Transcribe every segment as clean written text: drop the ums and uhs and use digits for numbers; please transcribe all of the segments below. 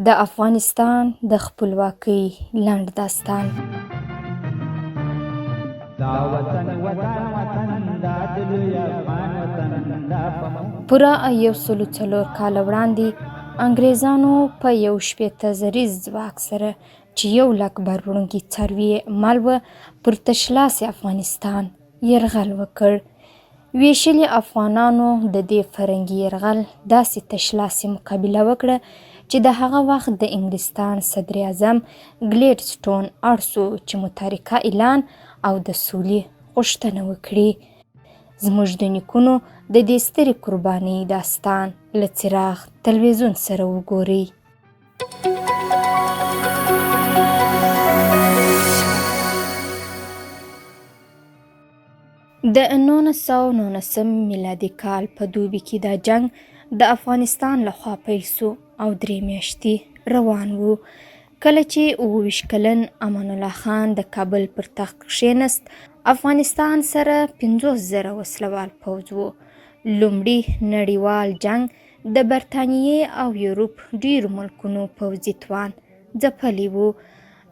د افغانستان د خپلواکۍ لنډ داستان. پوره 104 کاله وړاندې انګریزانو په 1.8 زریز ځواک سره چې 1 لک بار څاروي مال و پر تشلاس افغانستان یرغل وکړ. ویشلي افغانانو د دې فرنګي یرغل داسې تشلاسي مقابله وکړه چې د هغه وخت د انګلستان صدر اعظم ګلیډسټون اړ شو چې متارکه اعلان او د سولې غوښتنه وکړي. زموږ د نیکونو د دې سترې قربانۍ داستان له څراغ تلویزیون سره وګورئ. د 1919 میلادي کال په دوبي کې دا جنگ د افغانستان لخوا پیل شو او 3 میاشتې روان وو. کله چې 28 کلن امان الله خان د کابل پر تخت کښېنست، افغانستان سره 50,000 وسلوال پوځ وو. لومړي نړیوال جنگ د برټانیې او یورپ ډیرو ملکونو پوځي توان ځپلی وو.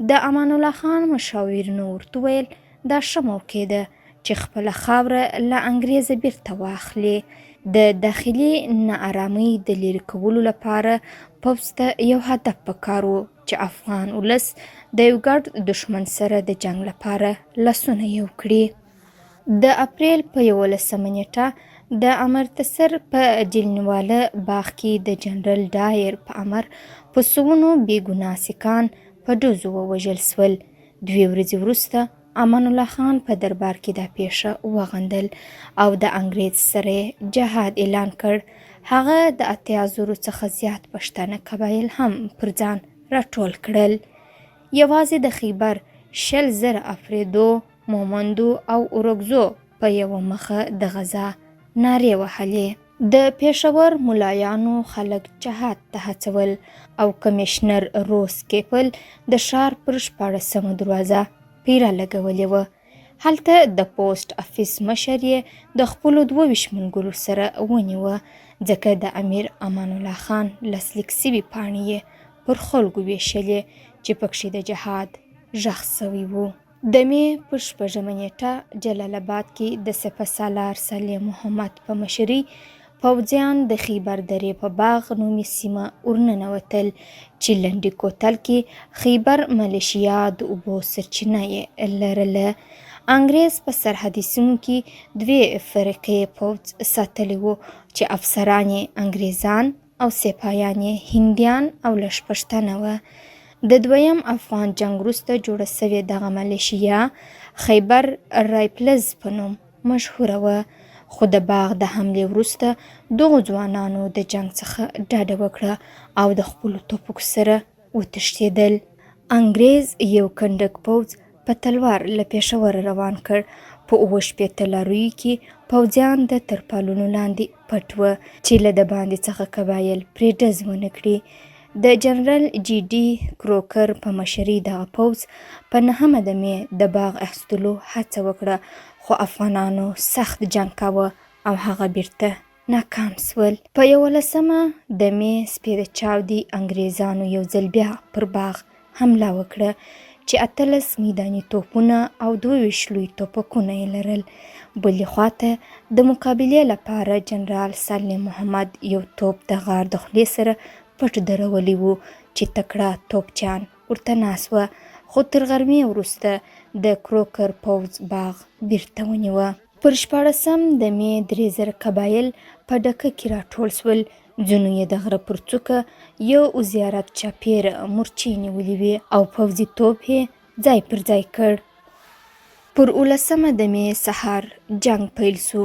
د امان الله خان مشاورینو ورته ویل دا ښه موقع ده چې خپله خاوره له انګریزه بیرته واخلي. د داخلي ناارامۍ د لرې کولو لپاره پوځ ته یو هدف پکار و چې افغان ولس د یو ګډ دښمن سره د جنگ لپاره لاسونه یو کړي. د اپریل په 11 نیټه د امرتسر په جلیانواله باغ کې د جنرال ډایر په امر په سوونو بې ګناه سیکان په ډزو ووژل شول. 2 ورځې وروسته امان الله خان په دربار کې دا پیښه وغندل او د انګریز سره جهاد اعلان کړ. هغه د 80,000 څخه زیات پښتانه قبایل هم پر ځان راټول کړل. یوازې د خیبر 20,000 افریدو، مومندو او اورکزو په یوه مخه د غزا نارې وهلې. د پېښور ملایانو خلک جهاد ته هڅول او کمشنر روز کیپل د ښار پر 14مه دروازه پیره لګولې وه. هلته د پوسټ افیس مشر یې د خپلو 22 ملګرو سره ونیوه، ځکه د امیر امان الله خان لاسلیک سوي پاڼې یې پر خلکو ویشلې چې پکښې د جهاد غږ سوی و. د مې په 6مه نیټه جلال آباد کې د سپه سالار صالح محمد په مشرۍ پوځیان د خیبر درې په باغ نومي سیمه ورننوتل چې لنډي کوتل کې خیبر ملیشیا د اوبو سرچینه یې لرله. انګریز په سرحدي سیمو کې 2 فرقې پوځ ساتلی و چې افسران یې انګریزان او سپاهیان یې هندیان او لږ پښتانه وه. د دویم افغان جنگ وروسته جوړه سوې دغه ملیشیا خیبر رایفلز په نوم مشهوره وه، خو د باغ د حملې وروسته دغو ځوانانو د جنگ څخه ډډه وکړه او د خپلو توپکو سره وتښتېدل. انګریز یو کنډک پوځ په تلوار له پېښوره روان کړ. په 78 لاریو کې پوځیان د ترپالونو لاندې پټ وه چې له د باندې څخه قبایل پرې ډز ونه کړي. د جنرال جي ډي کروکر په مشرۍ دغه پوځ په 9مه د مې د باغ اخیستلو هڅه وکړه، خو افغانانو سخت جنگ کاوه او هغه بیرته ناکام شول. په 11مه د مې سپېده چاودې انګریزانو یو ځل بیا پر باغ حمله وکړه چې 18 میداني توپونه او 22 لوی ټوپکونه یې لرل. بلې خواته د مقابلې لپاره جنرال سالم محمد یو توپ د غار د خولې سره پټ درولی و چې تکړه توپچیان ورته ناست وه، خو تر غرمې وروسته د کروکر پوځ باغ بیرته ونیوه. پر 14 د مې 3000 قبایل په ډکه کې راټول سول. ځینو یې د غره پر څوکه یو زیارت چاپېره مورچې نیولې وې او پوځي توپ یې ځای پر ځای کړ. پر 19 د مې سهار جنگ پیل سو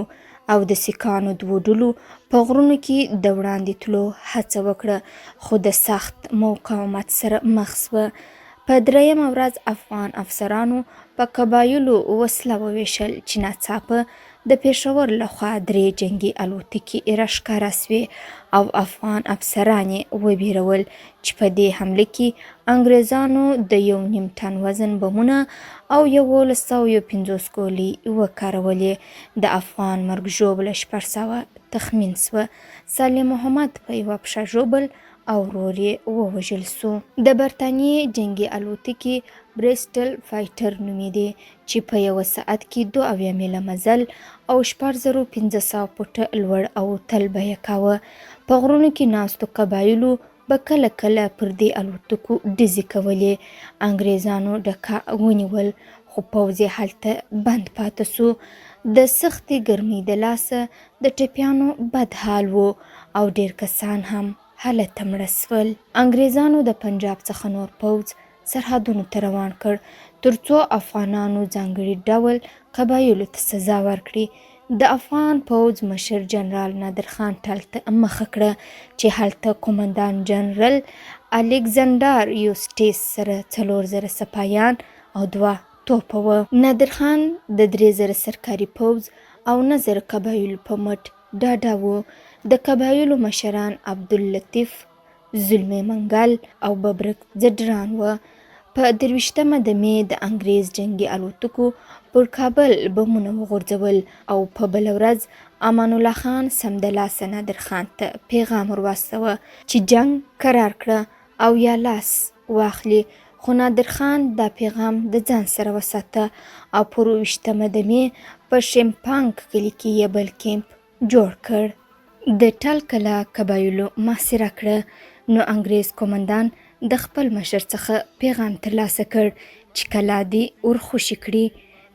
او د سیکانو دوو ډلو په غرونو کې د وړاندې تلو هڅه وکړه، خو د سخت مقاومت سره مخ سوه. په 3مه ورځ افغان افسرانو په قبایلو وسله وویشل چې ناڅاپه د پېښور لخوا 3 جنګي الوتکې راښکاره سوې او افغان افسران یې وبېرول چې په دې حمله کې انګریزانو د 1.5 ټن وزن بمونه او 1150 ګولۍ وکارولې. د افغان مرګ ژوبله 600 تخمین سوه. سالم محمد په یوه پښه ژوبل او ورور یې ووژل سو. د برټانیې جنګي الوتکې بریسټل فایټر نومېدې چې په یوه ساعت کې 2 میله مزل او 4500 فوټه لوړ او تل به یې کاوه. په غرونو کې ناستو قبایلو به کله کله پر دې الوتکو ډزې کولې. انګریزانو ډکه ونیول، خو پوځ یې هلته بند پاته سو. د سختې ګرمۍ د لاسه د ټپیانو بد حال و او ډېر کسان هم هلته مړه سول. انګریزانو د پنجاب څخه نور پوځ سرحدونو ته روان کړ تر څو افغانانو ځانګړي ډول قبایلو ته سزا ورکړي. د افغان پوځ مشر جنرال نادرخان ټل ته مخه کړه چې هلته قومندان جنرال الکسندر یوسټیس سره 4000 سپایان او 2 توپه وه. نادرخان د 3000 سرکاري پوځ او 9000 قبایلو په مټ ډاډه و. د قبایلو مشران عبداللطیف زلمی منګل او ببرک ځدران وه. په 23 د مې د انګریز جنګي الوتکو پر کابل بمونه وغورځول او په بله ورځ امان الله خان سمدلاسه نادرخان ته پیغام ورواستوه چې جنگ قرار کړه او یا لاس واخلي، خو نادرخان دا پیغام د ځان سره وساته او پر 20 د مې په شیمپانګ کلي کې یې بل کیمپ جوړ کړ. د ټل کلا قبایلو محاصره کړه. نو انګریز قومندان د خپل مشر څخه پیغام ترلاسه کړ چې کلا دې ورخوشي کړي.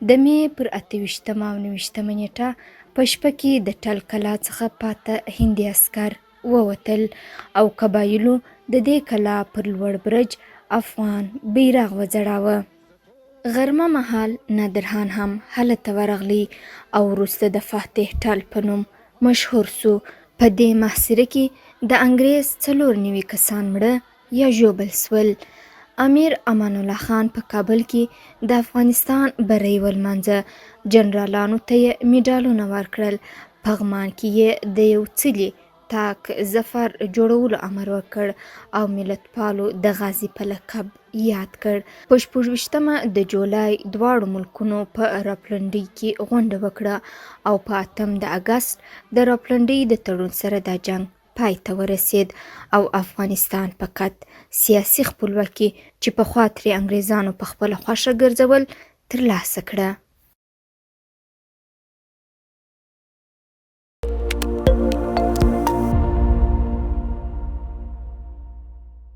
د مې پر 28 او 29 نیټه په شپه کې د ټل کلا څخه پاته هندي عسکر ووتل او قبایلو د دې کلا پر لوړ برج افغان بیرغ وځړاوه. غرمه مهال نادرخان هم هلته ورغلی او وروسته د فاتح ټل په نوم مشهور سو. په دې محاصره کې د انګریز 94 کسان مړه یا ژوبل سول. امیر امان الله خان په کابل کې د افغانستان بری ولمانځه. جنرالانو ته یې میډالونه ورکړل. پغمان کې یې د یو څلي تاک ظفر جوړولو امر وکړ او ملتپالو د غازي په لقب یاد کړ. په 24 د جولای دواړو ملکونو په راپلنډۍ کې غونډه وکړه او په 8 د اګست د راپلنډۍ د تړون سره دا جنگ پای ته ورسید او افغانستان فقط سیاسي خپلواکي چې پخوا ترې انګریزانو په خپله خوښه ګرځول ترلاسه کړه.